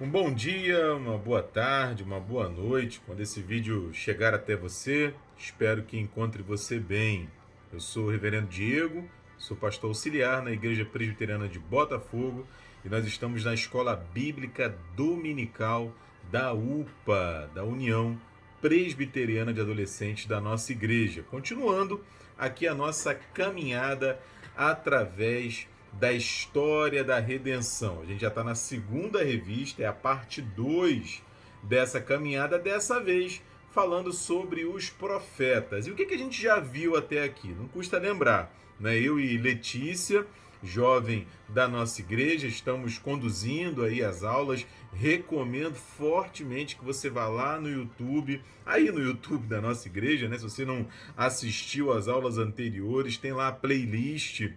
Um bom dia, uma boa tarde, uma boa noite, quando esse vídeo chegar até você. Espero que encontre você bem. Eu sou o Reverendo Diego, sou pastor auxiliar na Igreja Presbiteriana de Botafogo e nós estamos na Escola Bíblica Dominical da UPA, da União Presbiteriana de Adolescentes da nossa igreja. Continuando aqui a nossa caminhada através da história da redenção. A gente já está na segunda revista, é a parte 2 dessa caminhada, dessa vez falando sobre os profetas. E o que a gente já viu até aqui? Não custa lembrar, né? Eu e Letícia, jovem da nossa igreja, estamos conduzindo aí as aulas. Recomendo fortemente que você vá lá no YouTube, aí no YouTube da nossa igreja, né? Se você não assistiu às aulas anteriores, tem lá a playlist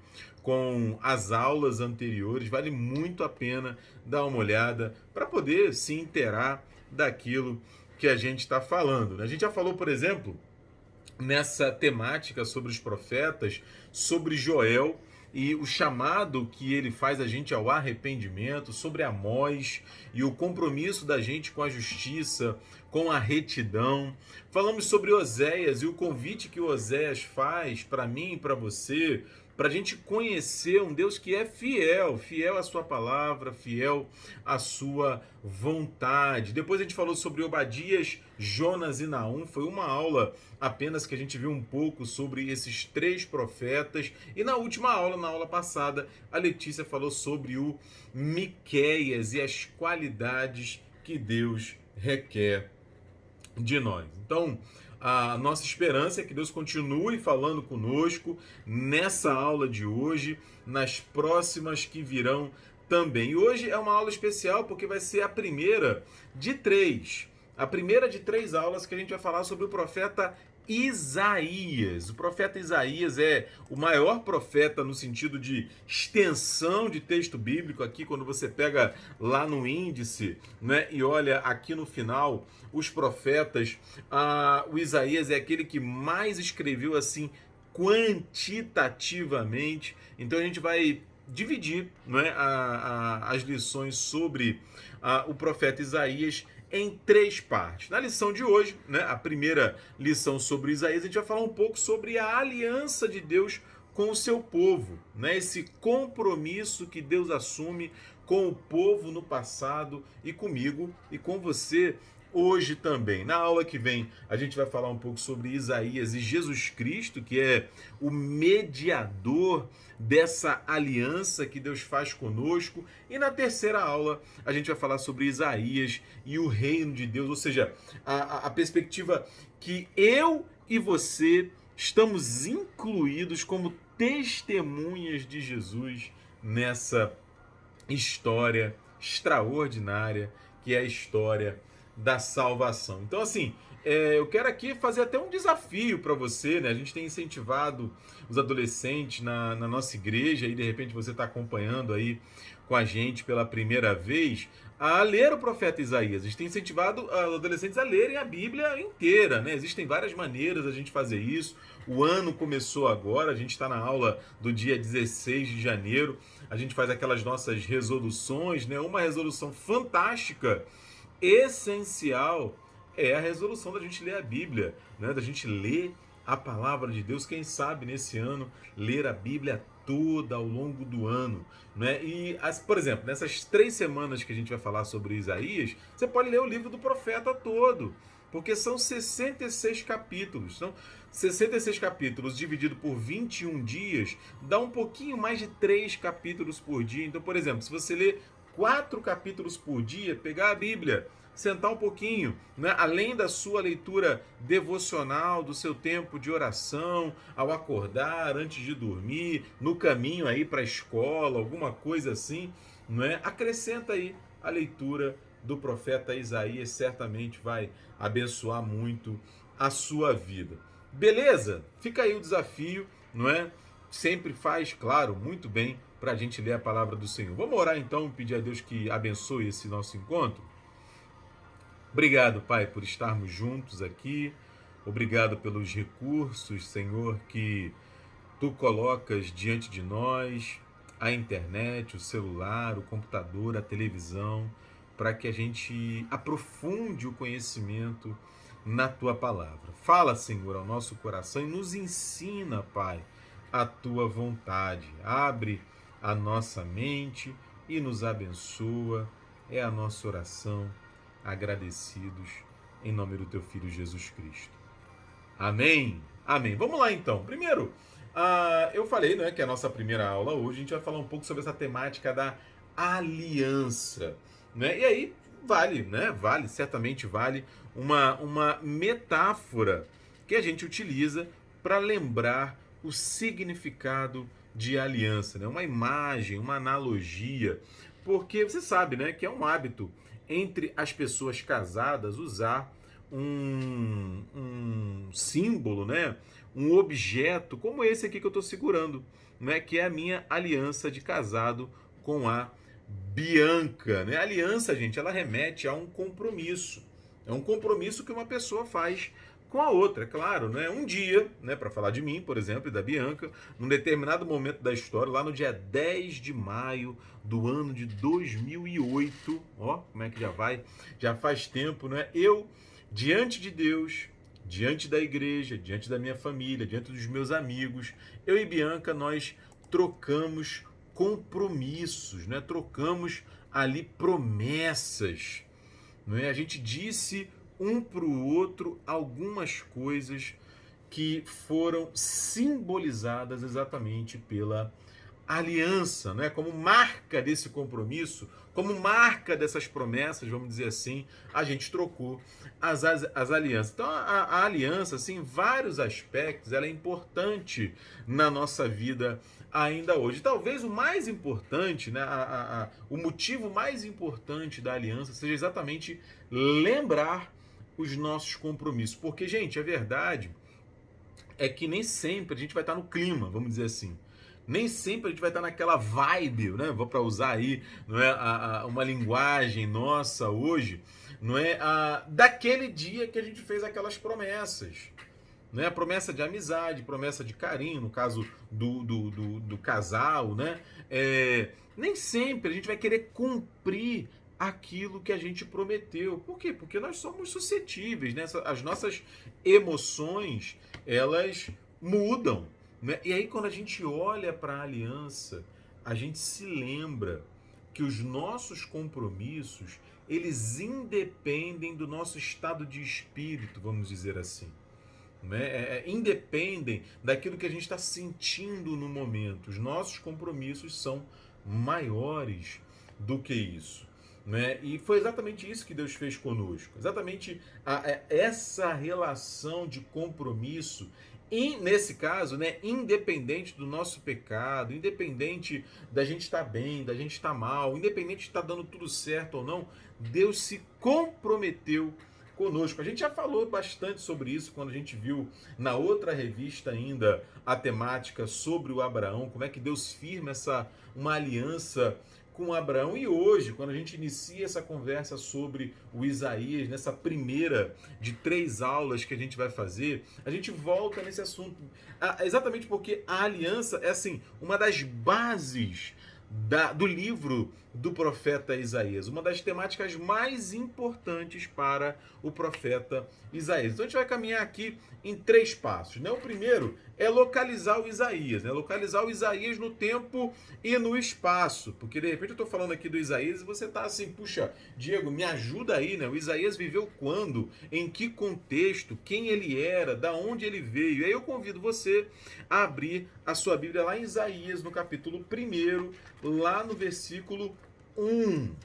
com as aulas anteriores, vale muito a pena dar uma olhada para poder se inteirar daquilo que a gente está falando. A gente já falou, por exemplo, nessa temática sobre os profetas, sobre Joel e o chamado que ele faz a gente ao arrependimento, sobre Amós e o compromisso da gente com a justiça, com a retidão. Falamos sobre Oséias e o convite que Oséias faz para mim e para você, para a gente conhecer um Deus que é fiel, fiel à sua palavra, fiel à sua vontade. Depois a gente falou sobre Obadias, Jonas e Naum. Foi uma aula apenas que a gente viu um pouco sobre esses três profetas. E na última aula, na aula passada, a Letícia falou sobre o Miqueias e as qualidades que Deus requer de nós. Então, a nossa esperança é que Deus continue falando conosco nessa aula de hoje, nas próximas que virão também. E hoje é uma aula especial porque vai ser a primeira de três. A primeira de três aulas que a gente vai falar sobre o profeta Isaías. O profeta Isaías é o maior profeta no sentido de extensão de texto bíblico. Aqui, quando você pega lá no índice, né, e olha aqui no final, os profetas, o Isaías é aquele que mais escreveu assim quantitativamente. Então a gente vai dividir, né, as lições sobre o profeta Isaías em três partes. Na lição de hoje, né, a primeira lição sobre Isaías, a gente vai falar um pouco sobre a aliança de Deus com o seu povo, né, esse compromisso que Deus assume com o povo no passado e comigo e com você hoje também. Na aula que vem, a gente vai falar um pouco sobre Isaías e Jesus Cristo, que é o mediador dessa aliança que Deus faz conosco. E na terceira aula, a gente vai falar sobre Isaías e o reino de Deus, ou seja, a perspectiva que eu e você estamos incluídos como testemunhas de Jesus nessa história extraordinária que é a história da salvação. Então, assim, eu quero aqui fazer até um desafio para você, né? A gente tem incentivado os adolescentes na nossa igreja e de repente você está acompanhando aí com a gente pela primeira vez a ler o profeta Isaías. A gente tem incentivado os adolescentes a lerem a Bíblia inteira, né? Existem várias maneiras da gente fazer isso. O ano começou agora, a gente está na aula do dia 16 de janeiro. A gente faz aquelas nossas resoluções, né? Uma resolução fantástica, essencial, é a resolução da gente ler a Bíblia, né? Da gente ler a palavra de Deus. Quem sabe nesse ano ler a Bíblia toda ao longo do ano, né? E, por exemplo, nessas 3 semanas que a gente vai falar sobre Isaías, você pode ler o livro do profeta todo, porque são 66 capítulos. São 66 capítulos dividido por 21 dias, dá um pouquinho mais de 3 capítulos por dia. Então, por exemplo, se você ler 4 capítulos por dia, pegar a Bíblia, sentar um pouquinho, né? Além da sua leitura devocional, do seu tempo de oração, ao acordar, antes de dormir, no caminho aí para a escola, alguma coisa assim, né? Acrescenta aí a leitura do profeta Isaías, certamente vai abençoar muito a sua vida. Beleza? Fica aí o desafio, não é? Sempre faz, claro, muito bem para a gente ler a palavra do Senhor. Vamos orar então, pedir a Deus que abençoe esse nosso encontro? Obrigado, Pai, por estarmos juntos aqui. Obrigado pelos recursos, Senhor, que Tu colocas diante de nós, a internet, o celular, o computador, a televisão. para que a gente aprofunde o conhecimento na tua palavra. Fala, Senhor, ao nosso coração e nos ensina, Pai, a tua vontade. Abre a nossa mente e nos abençoa. É a nossa oração, agradecidos, em nome do teu Filho Jesus Cristo. Amém? Amém. Vamos lá então. Primeiro, eu falei, né, que é a nossa primeira aula hoje, a gente vai falar um pouco sobre essa temática da aliança, né? E aí vale, né? Certamente vale uma metáfora que a gente utiliza para lembrar o significado de aliança, né? Uma imagem, uma analogia, porque você sabe, né, que é um hábito entre as pessoas casadas usar um símbolo, né? Um objeto como esse aqui que eu estou segurando, né? Que é a minha aliança de casado com a Bianca, né? A aliança, gente, ela remete a um compromisso. É um compromisso que uma pessoa faz com a outra, é claro, né? Um dia, né, para falar de mim, por exemplo, e da Bianca, num determinado momento da história, lá no dia 10 de maio do ano de 2008, ó, como é que já faz tempo, né? Eu, diante de Deus, diante da igreja, diante da minha família, diante dos meus amigos, eu e Bianca, nós trocamos compromissos, né? Trocamos ali promessas, não é? A gente disse um para o outro algumas coisas que foram simbolizadas exatamente pela aliança, né? Como marca desse compromisso, como marca dessas promessas, vamos dizer assim, a gente trocou as alianças. Então a aliança, assim, em vários aspectos, ela é importante na nossa vida ainda hoje. Talvez o mais importante, né, o motivo mais importante da aliança seja exatamente lembrar os nossos compromissos. Porque, gente, a verdade é que nem sempre a gente vai estar no clima, vamos dizer assim. Nem sempre a gente vai estar naquela vibe, né? Vou para usar aí, não é, uma linguagem nossa hoje, não é, daquele dia que a gente fez aquelas promessas, né? Promessa de amizade, promessa de carinho, no caso do casal, né? Nem sempre a gente vai querer cumprir aquilo que a gente prometeu. Por quê? Porque nós somos suscetíveis, né? As nossas emoções, elas mudam, né? E aí quando a gente olha para a aliança, a gente se lembra que os nossos compromissos, eles independem do nosso estado de espírito, vamos dizer assim. Né? Independem daquilo que a gente está sentindo no momento. Os nossos compromissos são maiores do que isso. Né? E foi exatamente isso que Deus fez conosco. Exatamente essa relação de compromisso. E nesse caso, né, independente do nosso pecado, independente da gente estar bem, da gente estar mal, independente de estar dando tudo certo ou não, Deus se comprometeu conosco. A gente já falou bastante sobre isso quando a gente viu na outra revista ainda a temática sobre o Abraão, como é que Deus firma uma aliança com Abraão. E hoje, quando a gente inicia essa conversa sobre o Isaías, nessa primeira de 3 aulas que a gente vai fazer, a gente volta nesse assunto, exatamente porque a aliança é, assim, uma das bases do livro do profeta Isaías, uma das temáticas mais importantes para o profeta Isaías. Então a gente vai caminhar aqui em 3 passos, né? O primeiro é localizar o Isaías, né? Localizar o Isaías no tempo e no espaço, porque de repente eu estou falando aqui do Isaías e você está assim, puxa, Diego, me ajuda aí, né? O Isaías viveu quando? Em que contexto? Quem ele era? Da onde ele veio? E aí eu convido você a abrir a sua Bíblia lá em Isaías, no capítulo 1, lá no versículo 1.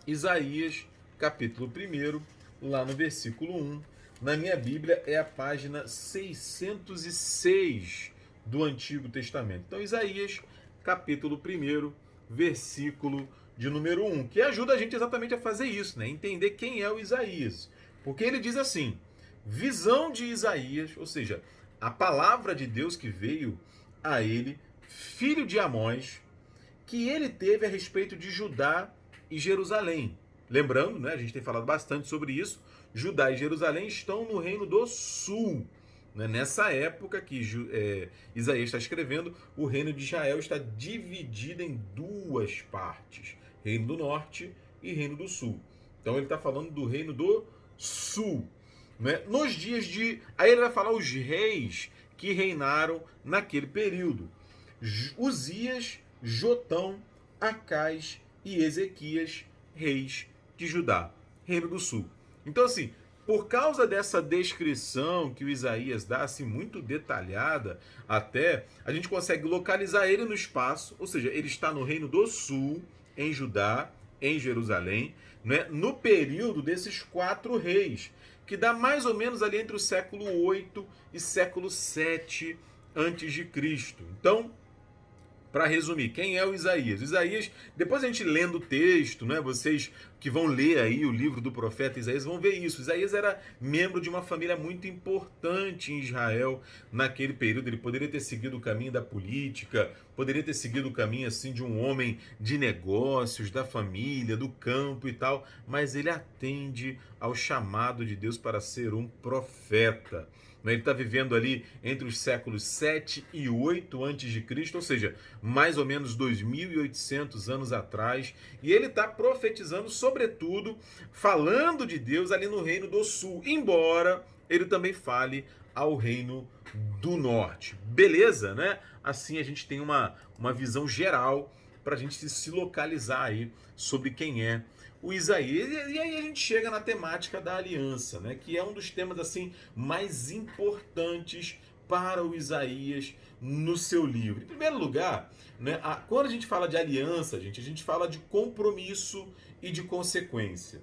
Isaías, capítulo 1, lá no versículo 1. Na minha Bíblia é a página 606 do Antigo Testamento. Então, Isaías, capítulo 1, versículo de número 1, que ajuda a gente exatamente a fazer isso, né? Entender quem é o Isaías. Porque ele diz assim, visão de Isaías, ou seja, a palavra de Deus que veio a ele, filho de Amós, que ele teve a respeito de Judá e Jerusalém. Lembrando, né, a gente tem falado bastante sobre isso, Judá e Jerusalém estão no reino do sul. Né? Nessa época que Isaías está escrevendo, o reino de Israel está dividido em 2 partes, reino do norte e Reino do Sul. Então ele está falando do Reino do Sul. Né? Nos dias de... Aí ele vai falar os reis que reinaram naquele período. Uzias, Jotão, Acais e Ezequias, reis de Judá, Reino do Sul. Então, assim, por causa dessa descrição que o Isaías dá, assim, muito detalhada, até, a gente consegue localizar ele no espaço, ou seja, ele está no Reino do Sul, em Judá, em Jerusalém, né, no período desses 4 reis, que dá mais ou menos ali entre o século 8 e século 7 antes de Cristo. Então, para resumir, quem é o Isaías? O Isaías, depois a gente lendo o texto, né, vocês que vão ler aí o livro do profeta Isaías vão ver isso. Isaías era membro de uma família muito importante em Israel naquele período. Ele poderia ter seguido o caminho da política, poderia ter seguido o caminho assim de um homem de negócios, da família, do campo e tal, mas ele atende ao chamado de Deus para ser um profeta. Ele está vivendo ali entre os séculos 7 e 8 a.C., ou seja, mais ou menos 2.800 anos atrás, e ele está profetizando, sobretudo, falando de Deus ali no Reino do Sul, embora ele também fale ao Reino do Norte. Beleza, né? Assim a gente tem uma visão geral para a gente se localizar aí sobre quem é o Isaías. E aí a gente chega na temática da aliança, né? Que é um dos temas assim mais importantes para o Isaías no seu livro. Em primeiro lugar, né, quando a gente fala de aliança, a gente fala de compromisso e de consequência.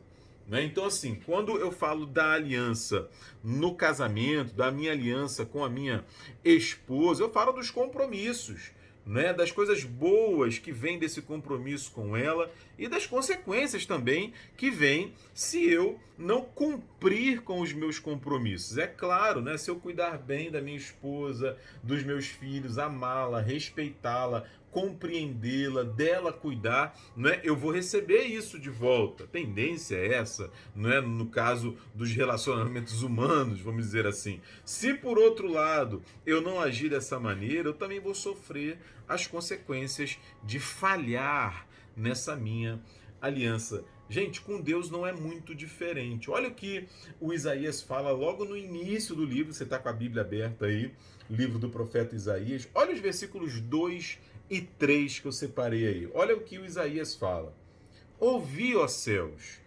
Né? Então, assim, quando eu falo da aliança no casamento, da minha aliança com a minha esposa, eu falo dos compromissos, né, das coisas boas que vêm desse compromisso com ela e das consequências também que vêm se eu não cumprir com os meus compromissos. É claro, né, se eu cuidar bem da minha esposa, dos meus filhos, amá-la, respeitá-la, compreendê-la, dela cuidar, né, eu vou receber isso de volta. A tendência é essa, né, no caso dos relacionamentos humanos, vamos dizer assim. Se por outro lado eu não agir dessa maneira, eu também vou sofrer as consequências de falhar nessa minha aliança. Gente, com Deus não é muito diferente. Olha o que o Isaías fala logo no início do livro. Você está com a Bíblia aberta aí, livro do profeta Isaías. Olha os versículos 2 e 3 que eu separei aí. Olha o que o Isaías fala. Ouvi, ó céus,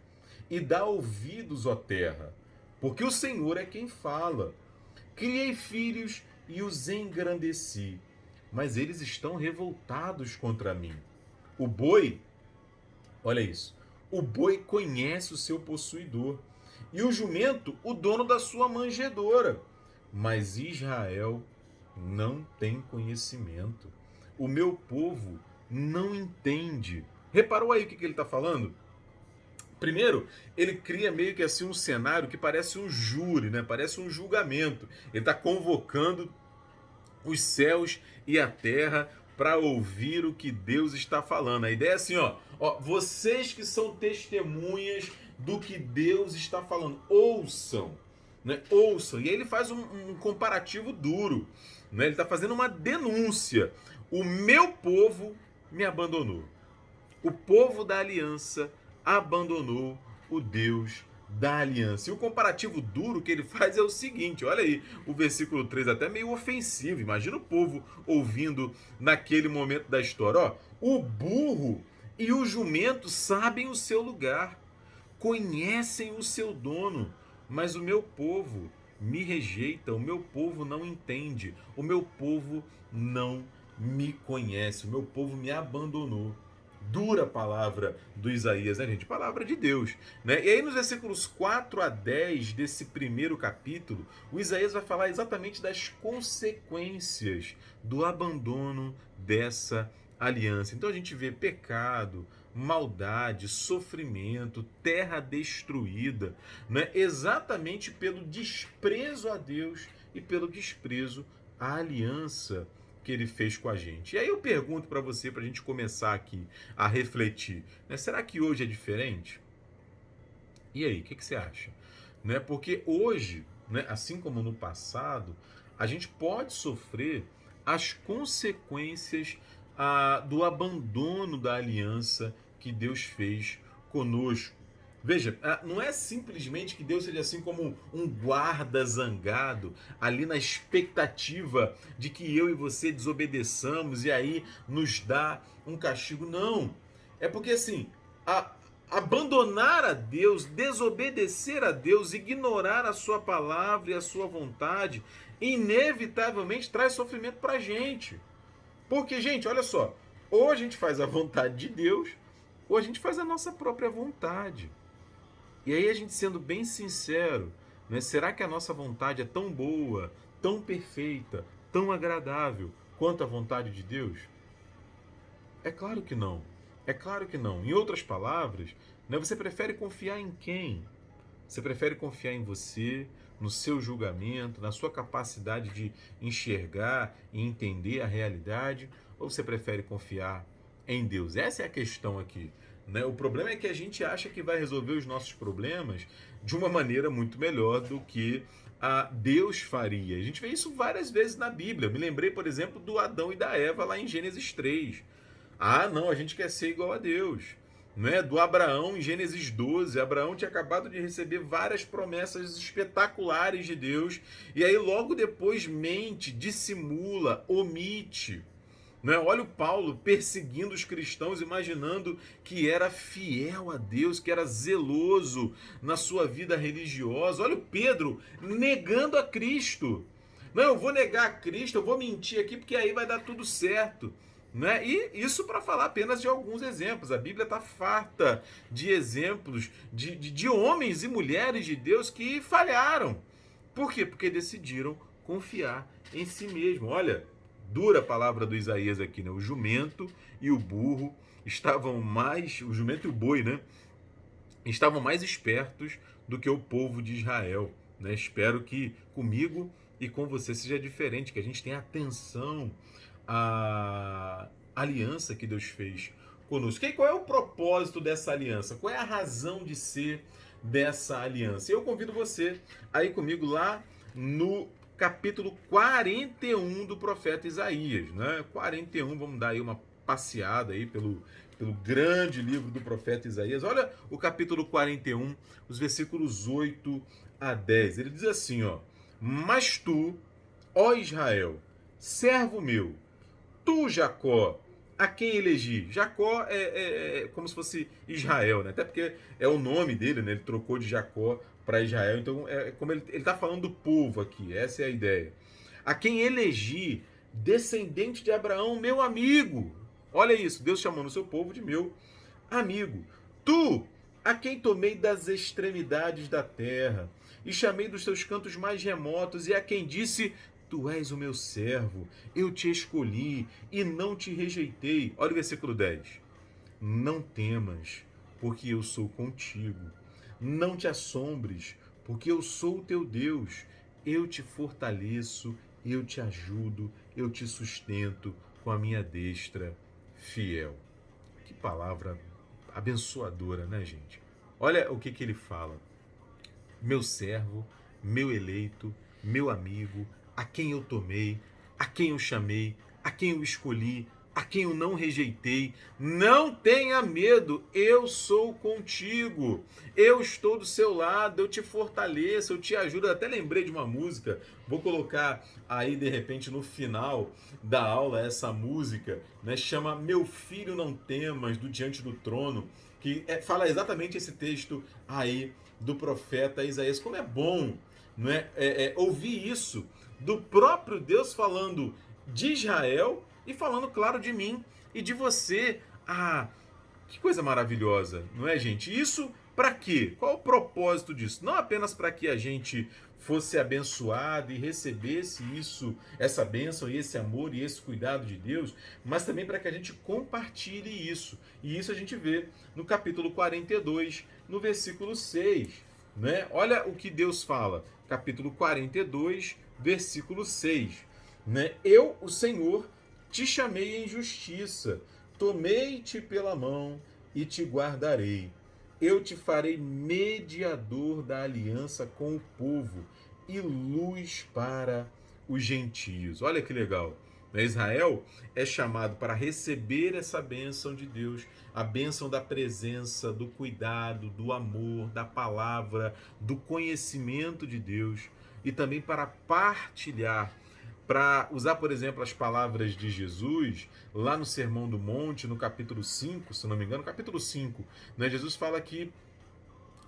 e dá ouvidos, ó terra, porque o Senhor é quem fala. Criei filhos e os engrandeci, mas eles estão revoltados contra mim. O boi, olha isso, o boi conhece o seu possuidor, e o jumento o dono da sua manjedoura, mas Israel não tem conhecimento. O meu povo não entende. Reparou aí o que ele está falando? Primeiro, ele cria meio que assim um cenário que parece um júri, né? Parece um julgamento. Ele está convocando os céus e a terra para ouvir o que Deus está falando. A ideia é assim, ó, vocês que são testemunhas do que Deus está falando, ouçam, né? Ouçam. E aí ele faz um comparativo duro, né? Ele está fazendo uma denúncia. O meu povo me abandonou. O povo da aliança abandonou o Deus da aliança. E o comparativo duro que ele faz é o seguinte, olha aí, o versículo 3 até meio ofensivo. Imagina o povo ouvindo naquele momento da história. Ó, o burro e o jumento sabem o seu lugar, conhecem o seu dono, mas o meu povo me rejeita, o meu povo não entende, o meu povo não me conhece, o meu povo me abandonou. Dura palavra do Isaías, né, gente? Palavra de Deus, né? E aí nos versículos 4 a 10 desse primeiro capítulo, o Isaías vai falar exatamente das consequências do abandono dessa aliança. Então a gente vê pecado, maldade, sofrimento, terra destruída, né? Exatamente pelo desprezo a Deus e pelo desprezo à aliança que ele fez com a gente. E aí eu pergunto para você, para a gente começar aqui a refletir, né? Será que hoje é diferente? E aí, o que você acha? Né? Porque hoje, né, assim como no passado, a gente pode sofrer as consequências do abandono da aliança que Deus fez conosco. Veja, não é simplesmente que Deus seja assim como um guarda zangado, ali na expectativa de que eu e você desobedeçamos e aí nos dá um castigo. Não. É porque assim, abandonar a Deus, desobedecer a Deus, ignorar a sua palavra e a sua vontade, inevitavelmente traz sofrimento para a gente. Porque, gente, olha só, ou a gente faz a vontade de Deus, ou a gente faz a nossa própria vontade. E aí a gente sendo bem sincero, né, será que a nossa vontade é tão boa, tão perfeita, tão agradável quanto a vontade de Deus? É claro que não. É claro que não. Em outras palavras, né, você prefere confiar em quem? Você prefere confiar em você, no seu julgamento, na sua capacidade de enxergar e entender a realidade? Ou você prefere confiar em Deus? Essa é a questão aqui. Né? O problema é que a gente acha que vai resolver os nossos problemas de uma maneira muito melhor do que Deus faria. A gente vê isso várias vezes na Bíblia. Eu me lembrei, por exemplo, do Adão e da Eva lá em Gênesis 3. Ah, não, a gente quer ser igual a Deus. Né? Do Abraão em Gênesis 12. Abraão tinha acabado de receber várias promessas espetaculares de Deus e aí logo depois mente, dissimula, omite. Né? Olha o Paulo perseguindo os cristãos, imaginando que era fiel a Deus, que era zeloso na sua vida religiosa. Olha o Pedro negando a Cristo. Não, eu vou negar a Cristo, eu vou mentir aqui porque aí vai dar tudo certo. Né? E isso para falar apenas de alguns exemplos. A Bíblia está farta de exemplos de homens e mulheres de Deus que falharam. Por quê? Porque decidiram confiar em si mesmo. Olha, dura a palavra do Isaías aqui, né? O jumento e o burro estavam mais... O jumento e o boi, né? Estavam mais espertos do que o povo de Israel. Né? Espero que comigo e com você seja diferente, que a gente tenha atenção à aliança que Deus fez conosco. E qual é o propósito dessa aliança? Qual é a razão de ser dessa aliança? Eu convido você a ir comigo lá no capítulo 41 do profeta Isaías, né? 41, vamos dar aí uma passeada aí pelo grande livro do profeta Isaías. Olha o capítulo 41, os versículos 8 a 10. Ele diz assim, ó: Mas tu, ó Israel, servo meu, tu, Jacó, a quem elegi? Jacó é como se fosse Israel, né? Até porque é o nome dele, né? Ele trocou de Jacó para Israel. Então, é como ele está falando do povo aqui. Essa é a ideia. A quem elegi, descendente de Abraão, meu amigo. Olha isso, Deus chamando o seu povo de meu amigo. Tu, a quem tomei das extremidades da terra, e chamei dos teus cantos mais remotos, e a quem disse: Tu és o meu servo, eu te escolhi e não te rejeitei. Olha o versículo 10. Não temas, porque eu sou contigo. Não te assombres, porque eu sou o teu Deus. Eu te fortaleço, eu te ajudo, eu te sustento com a minha destra fiel. Que palavra abençoadora, né, gente? Olha o que ele fala. Meu servo, meu eleito, meu amigo, a quem eu tomei, a quem eu chamei, a quem eu escolhi, a quem eu não rejeitei. Não tenha medo, eu sou contigo. Eu estou do seu lado, eu te fortaleço, eu te ajudo. Eu até lembrei de uma música, vou colocar aí de repente no final da aula essa música, né? Chama Meu Filho Não Temas, do Diante do Trono, que fala exatamente esse texto aí do profeta Isaías. Como é bom, não é? Ouvir isso do próprio Deus falando de Israel e falando, claro, de mim e de você. Ah, que coisa maravilhosa, não é, gente? Isso para quê? Qual o propósito disso? Não apenas para que a gente fosse abençoado e recebesse isso, essa bênção e esse amor e esse cuidado de Deus, mas também para que a gente compartilhe isso. E isso a gente vê no capítulo 42, no versículo 6. Né? Olha o que Deus fala, capítulo 42, versículo 6. Né? Eu, o Senhor, te chamei em justiça, tomei-te pela mão e te guardarei. Eu te farei mediador da aliança com o povo e luz para os gentios. Olha que legal. né? Israel é chamado para receber essa bênção de Deus, a bênção da presença, do cuidado, do amor, da palavra, do conhecimento de Deus, e também para partilhar, para usar, por exemplo, as palavras de Jesus, lá no Sermão do Monte, no capítulo 5, se não me engano, capítulo 5, né? Jesus fala que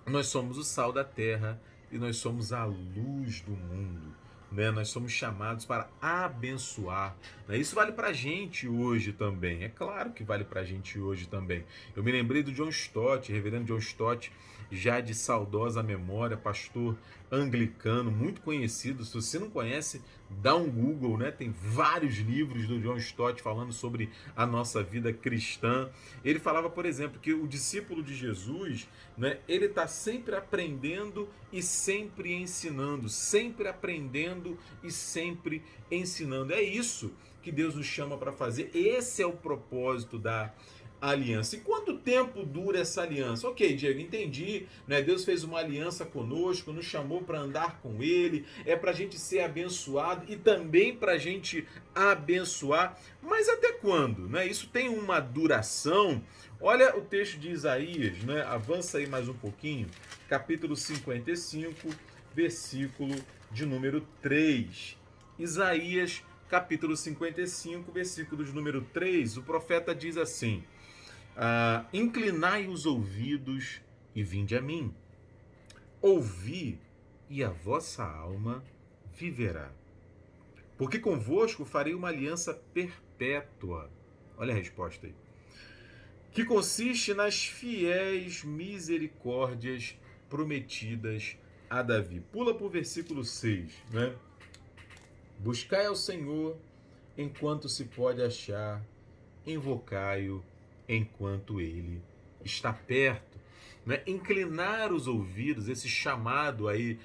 nós somos o sal da terra e nós somos a luz do mundo. Né? Nós somos chamados para abençoar. Né? Isso vale para a gente hoje também. É claro que vale para a gente hoje também. Eu me lembrei do John Stott, reverendo John Stott, já de saudosa memória, pastor anglicano, muito conhecido. Se você não conhece, dá um Google, né? Tem vários livros do John Stott falando sobre a nossa vida cristã. Ele falava, por exemplo, que o discípulo de Jesus, né, ele está sempre aprendendo e sempre ensinando, sempre aprendendo e sempre ensinando. É isso que Deus nos chama para fazer. Esse é o propósito da aliança. E quanto tempo dura essa aliança? Ok, Diego, entendi, né? Deus fez uma aliança conosco, nos chamou para andar com Ele, é para a gente ser abençoado e também para a gente abençoar. Mas até quando? Né? Isso tem uma duração. Olha o texto de Isaías, né? Avança aí mais um pouquinho, capítulo 55, versículo de número 3. Isaías, capítulo 55, versículo de número 3, o profeta diz assim: inclinai os ouvidos e vinde a mim. Ouvi, e a vossa alma viverá. Porque convosco farei uma aliança perpétua. Olha a resposta aí. Que consiste nas fiéis misericórdias prometidas a Davi. Pula para o versículo 6, né? Buscai ao Senhor enquanto se pode achar, invocai-o enquanto ele está perto. Né? Inclinar os ouvidos, esse chamado aí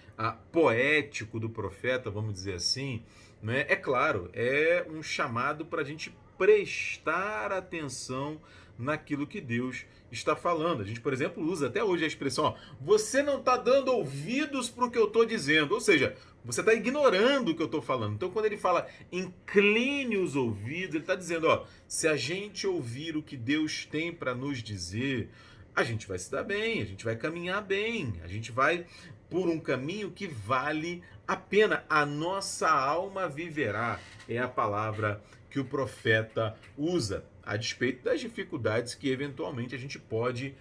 poético do profeta, vamos dizer assim, né? É claro, é um chamado para a gente prestar atenção naquilo que Deus está falando. A gente, por exemplo, usa até hoje a expressão, ó, você não está dando ouvidos para o que eu estou dizendo, ou seja, você está ignorando o que eu estou falando. Então, quando ele fala incline os ouvidos, ele está dizendo, ó, se a gente ouvir o que Deus tem para nos dizer, a gente vai se dar bem, a gente vai caminhar bem, a gente vai por um caminho que vale a pena. A nossa alma viverá, é a palavra que o profeta usa, a despeito das dificuldades que eventualmente a gente pode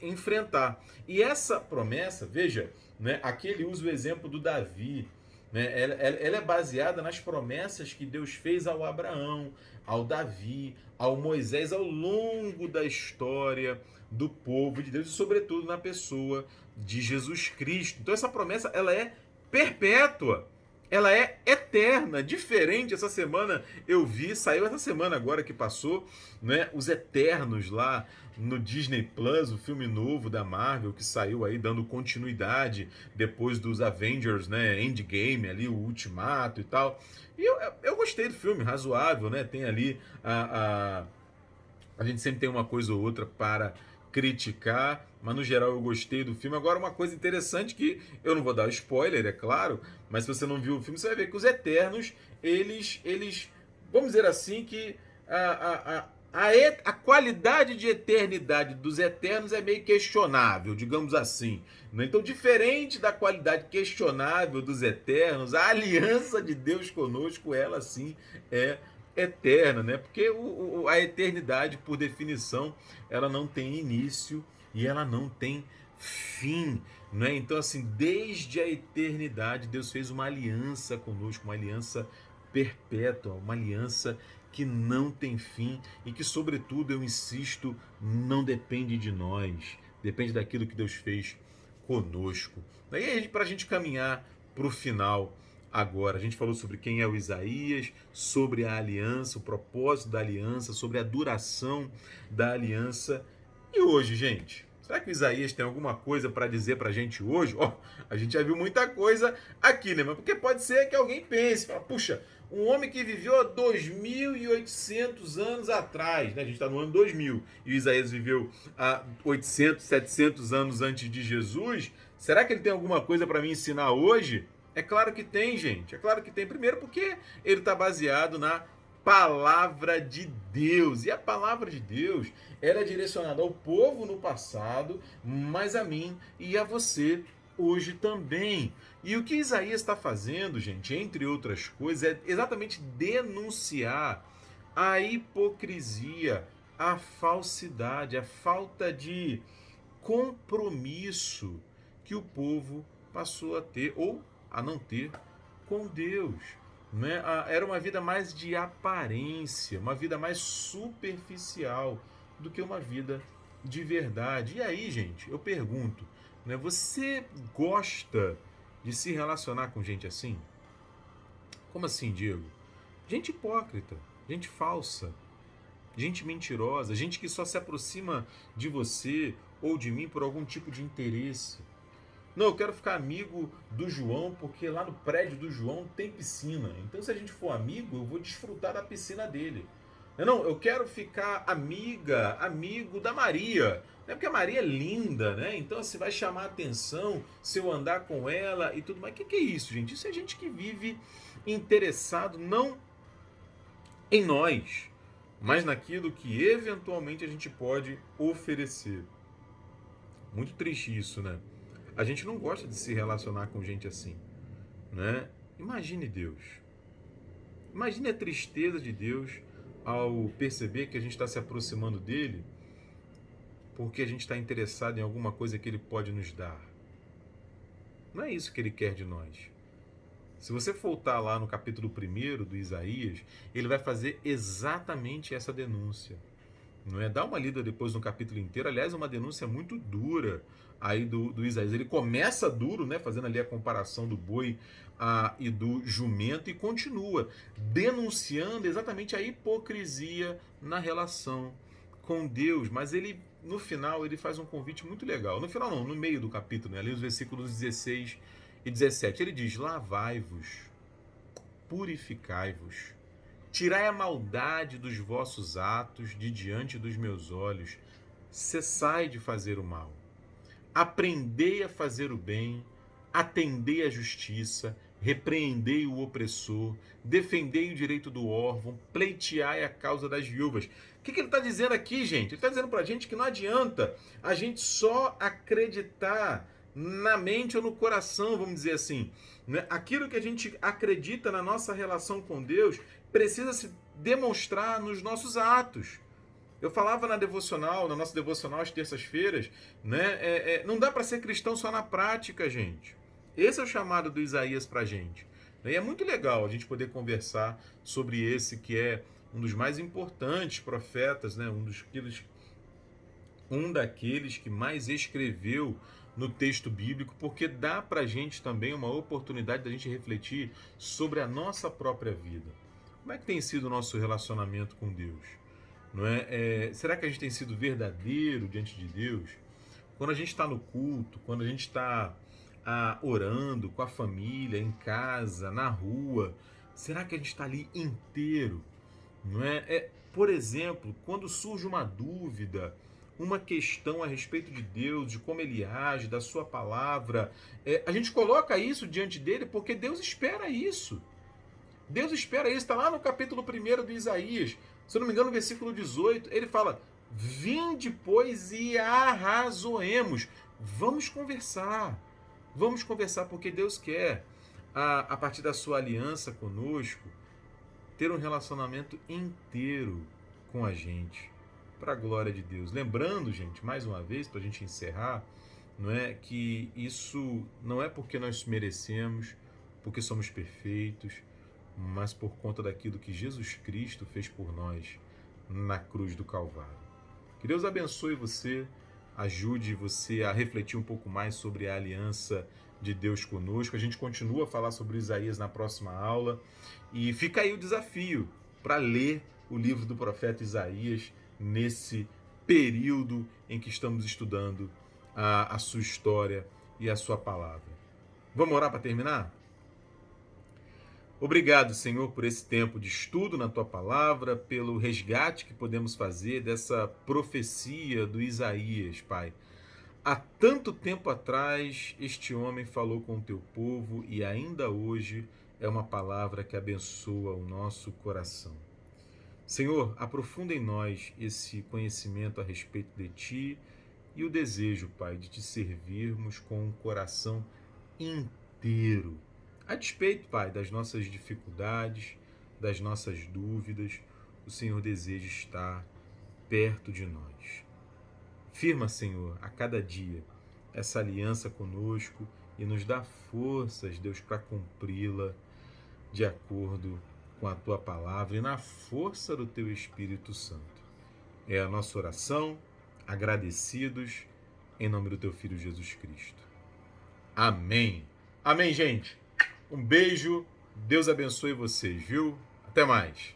enfrentar. E essa promessa, veja, né, aqui ele usa o exemplo do Davi, né, ela é baseada nas promessas que Deus fez ao Abraão, ao Davi, ao Moisés, ao longo da história do povo de Deus e sobretudo na pessoa de Jesus Cristo. Então essa promessa ela é perpétua. Ela é eterna, diferente. Essa semana eu vi, saiu essa semana agora que passou, né, Os Eternos lá no Disney Plus, o filme novo da Marvel que saiu aí dando continuidade depois dos Avengers, né, Endgame ali, o Ultimato e tal. E eu gostei do filme, razoável, né? Tem ali a gente sempre tem uma coisa ou outra para criticar, mas no geral eu gostei do filme. Agora uma coisa interessante que eu não vou dar spoiler, é claro, mas se você não viu o filme, você vai ver que os Eternos, eles vamos dizer assim, que a qualidade de eternidade dos Eternos é meio questionável, digamos assim. Né? Então, diferente da qualidade questionável dos Eternos, a aliança de Deus conosco, ela sim é eterna, né? Porque a eternidade, por definição, ela não tem início e ela não tem fim, né? Então, assim, desde a eternidade, Deus fez uma aliança conosco, uma aliança perpétua, uma aliança que não tem fim e que, sobretudo, eu insisto, não depende de nós, depende daquilo que Deus fez conosco. Daí, para a gente caminhar para o final agora, a gente falou sobre quem é o Isaías, sobre a aliança, o propósito da aliança, sobre a duração da aliança. E hoje, gente, será que o Isaías tem alguma coisa para dizer para a gente hoje? A gente já viu muita coisa aqui, né? Mas porque pode ser que alguém pense, fala, puxa, um homem que viveu há 2.800 anos atrás, né? A gente está no ano 2000 e o Isaías viveu há 800, 700 anos antes de Jesus. Será que ele tem alguma coisa para me ensinar hoje? É claro que tem, gente. É claro que tem. Primeiro porque ele está baseado na palavra de Deus. E a palavra de Deus era direcionada ao povo no passado, mas a mim e a você hoje também. E o que Isaías está fazendo, gente, entre outras coisas, é exatamente denunciar a hipocrisia, a falsidade, a falta de compromisso que o povo passou a ter ou a não ter com Deus. Né? Era uma vida mais de aparência, uma vida mais superficial do que uma vida de verdade. E aí, gente, eu pergunto, né, você gosta de se relacionar com gente assim? Como assim, Diego? Gente hipócrita, gente falsa, gente mentirosa, gente que só se aproxima de você ou de mim por algum tipo de interesse. Não, eu quero ficar amigo do João porque lá no prédio do João tem piscina. Então, se a gente for amigo, eu vou desfrutar da piscina dele. Não, eu quero ficar amigo da Maria. Não é porque a Maria é linda, né? Então, assim, vai chamar a atenção se eu andar com ela e tudo mais. O que é isso, gente? Isso é gente que vive interessado não em nós, mas naquilo que eventualmente a gente pode oferecer. Muito triste isso, né? A gente não gosta de se relacionar com gente assim, né? Imagine Deus. Imagine a tristeza de Deus ao perceber que a gente está se aproximando dele porque a gente está interessado em alguma coisa que ele pode nos dar. Não é isso que ele quer de nós. Se você voltar lá no capítulo 1 do Isaías, ele vai fazer exatamente essa denúncia. Não é? Dá uma lida depois no capítulo inteiro. Aliás, é uma denúncia muito dura aí do Isaías. Ele começa duro, né, fazendo ali a comparação do boi e do jumento, e continua denunciando exatamente a hipocrisia na relação com Deus. Mas ele, no final, ele faz um convite muito legal. No final não, no meio do capítulo, né, ali os versículos 16 e 17. Ele diz: lavai-vos, purificai-vos, tirai a maldade dos vossos atos de diante dos meus olhos, cessai de fazer o mal. Aprendei a fazer o bem, atendei a justiça, repreendei o opressor, defendei o direito do órfão, pleiteai a causa das viúvas. O que ele está dizendo aqui, gente? Ele está dizendo para a gente que não adianta a gente só acreditar na mente ou no coração, vamos dizer assim. Né? Aquilo que a gente acredita na nossa relação com Deus precisa se demonstrar nos nossos atos. Eu falava na nossa devocional às terças-feiras, né? Não dá para ser cristão só na prática, gente. Esse é o chamado do Isaías para a gente. E é muito legal a gente poder conversar sobre esse que é um dos mais importantes profetas, né? Um daqueles que mais escreveu no texto bíblico, porque dá para a gente também uma oportunidade da gente refletir sobre a nossa própria vida. Como é que tem sido o nosso relacionamento com Deus? Não é? Será que a gente tem sido verdadeiro diante de Deus? Quando a gente está no culto, quando a gente está orando com a família, em casa, na rua, será que a gente está ali inteiro? Não é? Por exemplo, quando surge uma dúvida, uma questão a respeito de Deus, de como Ele age, da sua palavra, a gente coloca isso diante dele porque Deus espera isso. Deus espera isso, está lá no capítulo 1 do Isaías. Se eu não me engano, no versículo 18, ele fala: vinde, pois, e arrazoemos. Vamos conversar, porque Deus quer, a partir da sua aliança conosco, ter um relacionamento inteiro com a gente, para a glória de Deus. Lembrando, gente, mais uma vez, para a gente encerrar, não é que isso não é porque nós merecemos, porque somos perfeitos, mas por conta daquilo que Jesus Cristo fez por nós na cruz do Calvário. Que Deus abençoe você, ajude você a refletir um pouco mais sobre a aliança de Deus conosco. A gente continua a falar sobre Isaías na próxima aula, e fica aí o desafio para ler o livro do profeta Isaías nesse período em que estamos estudando a sua história e a sua palavra. Vamos orar para terminar? Obrigado, Senhor, por esse tempo de estudo na Tua Palavra, pelo resgate que podemos fazer dessa profecia do Isaías, Pai. Há tanto tempo atrás, este homem falou com o Teu povo e ainda hoje é uma palavra que abençoa o nosso coração. Senhor, aprofunda em nós esse conhecimento a respeito de Ti e o desejo, Pai, de Te servirmos com um coração inteiro. A despeito, Pai, das nossas dificuldades, das nossas dúvidas, o Senhor deseja estar perto de nós. Firma, Senhor, a cada dia essa aliança conosco e nos dá forças, Deus, para cumpri-la de acordo com a Tua palavra e na força do Teu Espírito Santo. É a nossa oração, agradecidos, em nome do Teu Filho Jesus Cristo. Amém. Amém, gente. Um beijo. Deus abençoe vocês, viu? Até mais.